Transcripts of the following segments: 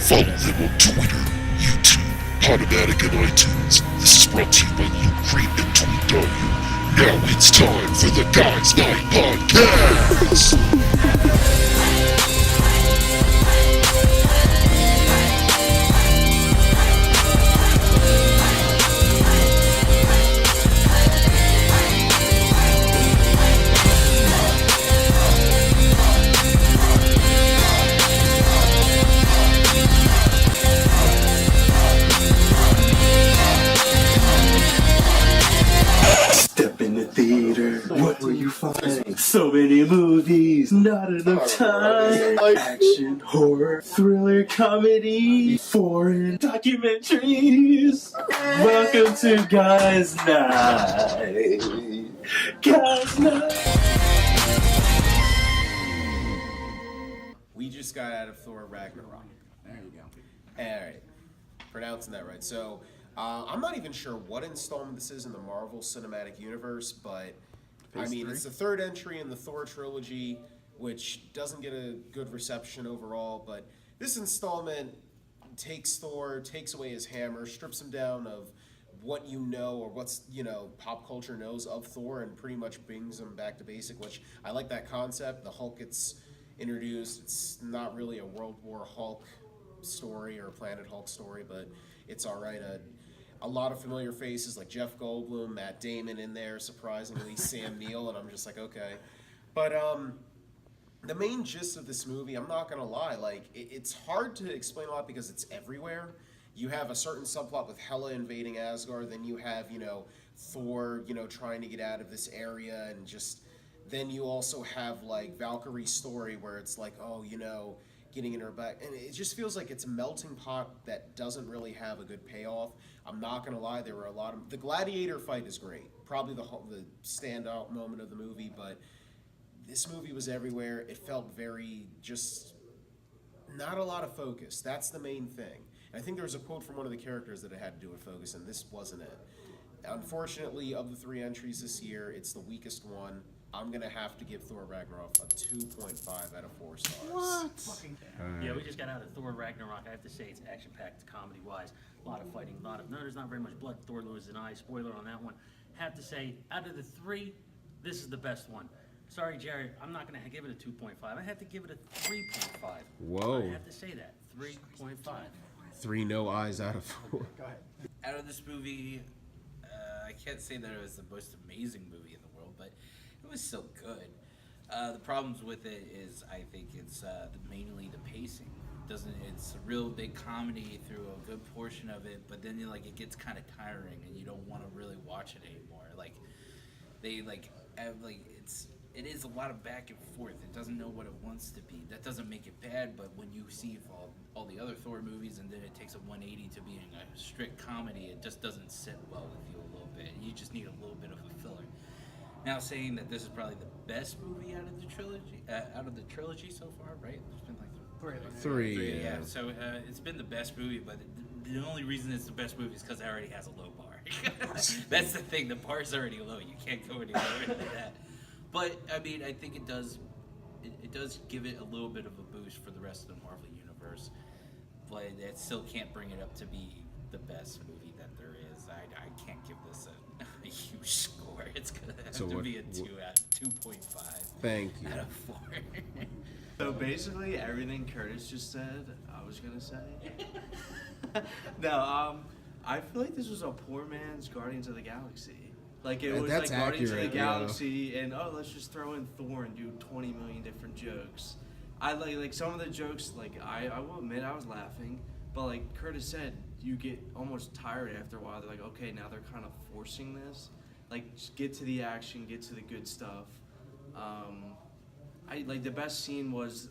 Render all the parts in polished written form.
Follow them on Twitter, YouTube, Podomatic, and iTunes. This is brought to you by Ukraine and Tweet.you. Now it's time for the Guys Night Podcast! Step in the theater, what will you find? So many movies, not enough time. Action, horror, thriller, comedy, foreign documentaries. Welcome to Guys Night. Guys Night. We just got out of Thor Ragnarok. There you go. Alright, pronouncing that right. So, I'm not even sure what installment this is in the Marvel Cinematic Universe, but Phase three? it's the third entry in the Thor trilogy, which doesn't get a good reception overall, but this installment takes Thor, takes away his hammer, strips him down of what you know or what's, pop culture knows of Thor, and pretty much brings him back to basic, which I like that concept. The Hulk gets introduced. It's not really a World War Hulk story or a Planet Hulk story, but it's all right. A lot of familiar faces like Jeff Goldblum, Matt Damon in there, surprisingly, Sam Neill, and I'm just like, okay. But the main gist of this movie, I'm not gonna lie, it's hard to explain a lot because it's everywhere. You have a certain subplot with Hela invading Asgard, then you have, Thor, trying to get out of this area, and just then you also have like Valkyrie's story where it's like, getting in her back, and it just feels like it's a melting pot that doesn't really have a good payoff. I'm not gonna lie, there were a lot of the gladiator fight is great, probably the standout moment of the movie, but this movie was everywhere. It felt very just not a lot of focus. That's the main thing. And I think there was a quote from one of the characters that it had to do with focus, and this wasn't it. Unfortunately, of the three entries this year, it's the weakest one. I'm gonna have to give Thor Ragnarok a 2.5 out of 4 stars. What? Yeah, we just got out of Thor Ragnarok. I have to say it's action-packed, comedy-wise. A lot of fighting, there's not very much blood. Thor loses an eye. Spoiler on that one. Have to say, out of the three, this is the best one. Sorry, Jerry, I'm not going to give it a 2.5. I have to give it a 3.5. Whoa. I have to say that. 3.5. 3 no eyes out of 4. Go ahead. Out of this movie, I can't say that it was the most amazing movie in the world, but it was still good. The problems with it is I think it's mainly the pacing. It's a real big comedy through a good portion of it, but then it gets kind of tiring and you don't want to really watch it anymore. It is a lot of back and forth. It doesn't know what it wants to be. That doesn't make it bad, but when you see all the other Thor movies and then it takes a 180 to being a strict comedy, it just doesn't sit well with you a little bit. You just need a little bit of a filler. Now, saying that this is probably the best movie out of the trilogy so far, right? There's been Three, yeah. So it's been the best movie, but the only reason it's the best movie is because it already has a low bar. That's the thing. The bar's already low. You can't go any lower than that. But I mean, I think it does. It does give it a little bit of a boost for the rest of the Marvel universe, but it still can't bring it up to be the best movie that there is. I can't give this a huge score. It's gonna have to be a 2.5. Thank you. Out of 4. So basically, everything Curtis just said, I was gonna say. No, I feel like this was a poor man's Guardians of the Galaxy. It was That's like Guardians of the accurate, Galaxy, and let's just throw in Thor and do 20 million different jokes. I like some of the jokes. I will admit I was laughing, but like Curtis said, you get almost tired after a while. They're like, okay, now they're kind of forcing this. Just get to the action, get to the good stuff. The best scene was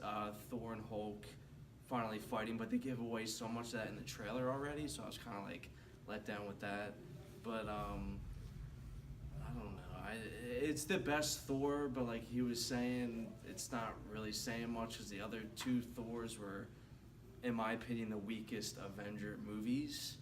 Thor and Hulk finally fighting, but they give away so much of that in the trailer already, so I was kind of let down with that. But I don't know. It's the best Thor, but like he was saying, it's not really saying much because the other two Thors were, in my opinion, the weakest Avenger movies.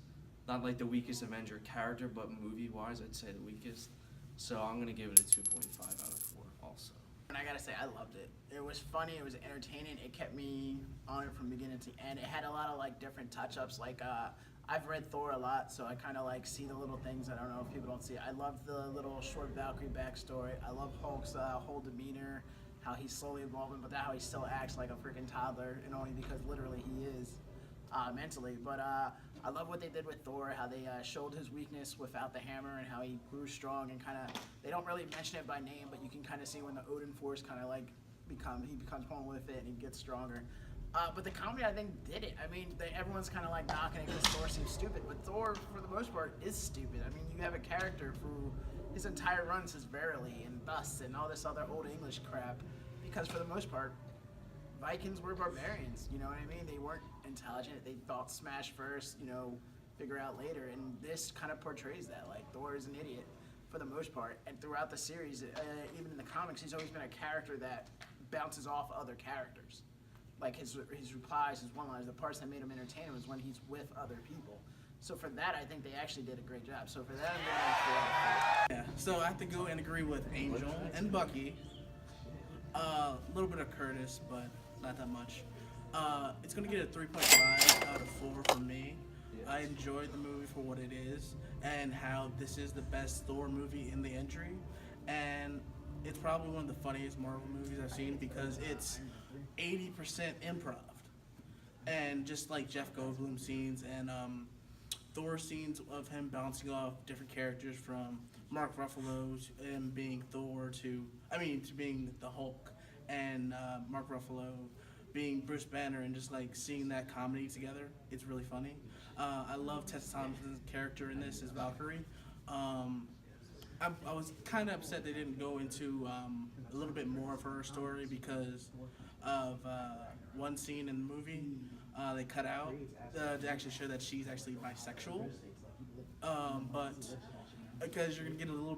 Not like the weakest Avenger character, but movie-wise, I'd say the weakest. So I'm going to give it a 2.5 out of 4 also. And I gotta say, I loved it. It was funny. It was entertaining. It kept me on it from beginning to end. It had a lot of like different touch-ups. Like I've read Thor a lot, so I kind of like see the little things. I don't know if people don't see it. I love the little short Valkyrie backstory. I love Hulk's whole demeanor, how he's slowly evolving, but how he still acts like a freaking toddler, and only because literally he is mentally. But I love what they did with Thor, how they showed his weakness without the hammer and how he grew strong and kind of, they don't really mention it by name, but you can kind of see when the Odin Force kind of like he becomes one with it and he gets stronger. But the comedy, I think, did it. I mean, everyone's kind of like knocking it because Thor seems stupid, but Thor, for the most part, is stupid. I mean, you have a character who his entire run says verily and thus and all this other old English crap, because for the most part, Vikings were barbarians, you know what I mean? They weren't intelligent. They thought smash first, you know, figure out later. And this kind of portrays that. Like, Thor is an idiot for the most part. And throughout the series, even in the comics, he's always been a character that bounces off other characters. Like his replies, his one-liners, the parts that made him entertaining was when he's with other people. So for that, I think they actually did a great job. So for that, I'm going Yeah, so I have to go and agree with Angel and Bucky. A little bit of Curtis, but not that much. It's gonna get a 3.5 out of 4 from me. I enjoyed the movie for what it is and how this is the best Thor movie in the entry, and it's probably one of the funniest Marvel movies I've seen because it's 80% improv, and just like Jeff Goldblum scenes and Thor scenes of him bouncing off different characters from Mark Ruffalo's and being Thor to being the Hulk, and Mark Ruffalo being Bruce Banner, and just like seeing that comedy together, it's really funny. I love Tessa Thompson's character in this as Valkyrie. I was kind of upset they didn't go into a little bit more of her story because of one scene in the movie they cut out to actually show that she's actually bisexual. But because you're gonna get a little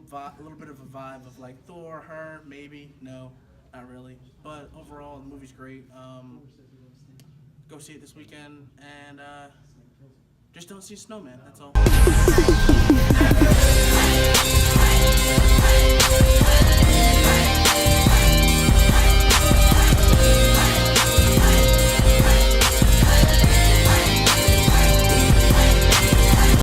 bit of a vibe of like Thor, her, maybe, no, not really. But overall, the movie's great. Go see it this weekend, and just don't see a snowman. That's all.